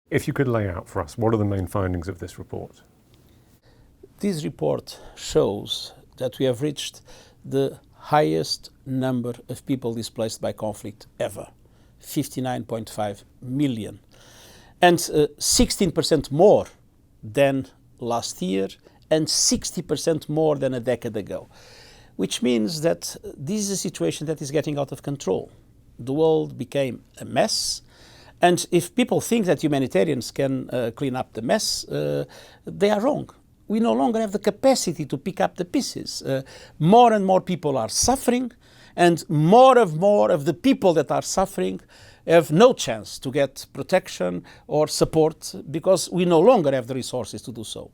If you could lay out for us, what are the main findings of this report? This report shows that we have reached the highest number of people displaced by conflict ever, 59.5 million, and 16% more than last year and 60% more than a decade ago, which means that this is a situation that is getting out of control. The world became a mess, and if people think that humanitarians can clean up the mess, they are wrong. We no longer have the capacity to pick up the pieces. More and more people are suffering, and more of the people that are suffering have no chance to get protection or support because we no longer have the resources to do so.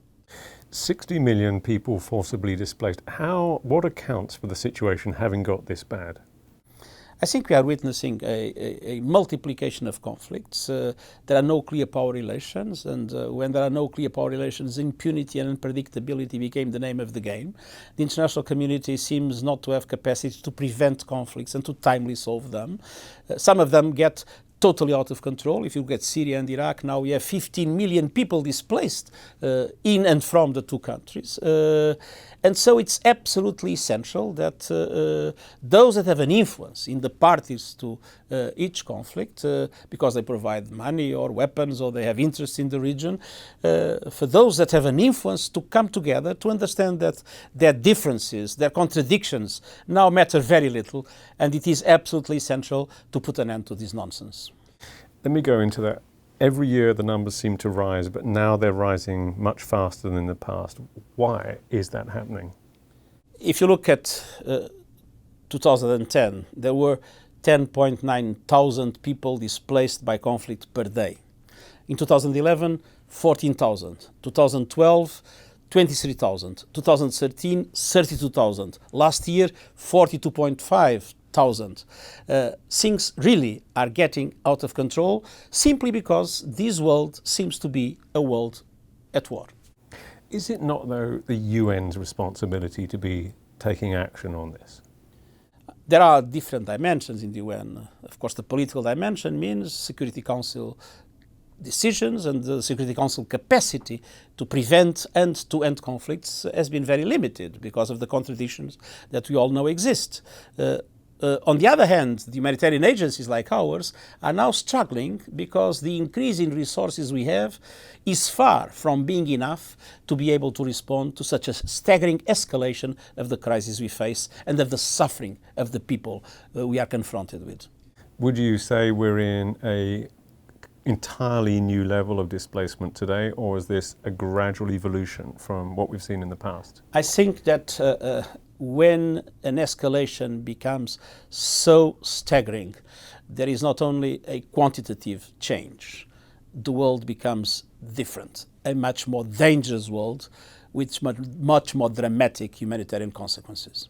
60 million people forcibly displaced. What accounts for the situation having got this bad? I think we are witnessing a multiplication of conflicts. There are no clear power relations, and when there are no clear power relations, impunity and unpredictability became the name of the game. The international community seems not to have capacity to prevent conflicts and to timely solve them. Some of them get totally out of control. If you look at Syria and Iraq, now we have 15 million people displaced in and from the two countries. And so it's absolutely essential that those that have an influence in the parties to each conflict, because they provide money or weapons or they have interest in the region, for those that have an influence to come together to understand that their differences, their contradictions now matter very little, and it is absolutely essential to put an end to this nonsense. Let me go into that. Every year the numbers seem to rise, but now they're rising much faster than in the past. Why is that happening? If you look at 2010, there were 10.9 thousand people displaced by conflict per day. In 2011, 14,000. 2012, 23,000. 2013, 32,000. Last year, 42.5 thousand. Things really are getting out of control simply because this world seems to be a world at war. Is it not, though, the UN's responsibility to be taking action on this? There are different dimensions in the UN. Of course, the political dimension means Security Council decisions, and the Security Council capacity to prevent and to end conflicts has been very limited because of the contradictions that we all know exist. On the other hand, the humanitarian agencies like ours are now struggling because the increase in resources we have is far from being enough to be able to respond to such a staggering escalation of the crisis we face and of the suffering of the people we are confronted with. Would you say we're in an entirely new level of displacement today, or is this a gradual evolution from what we've seen in the past? I think that when an escalation becomes so staggering, there is not only a quantitative change. The world becomes different, a much more dangerous world with much more dramatic humanitarian consequences.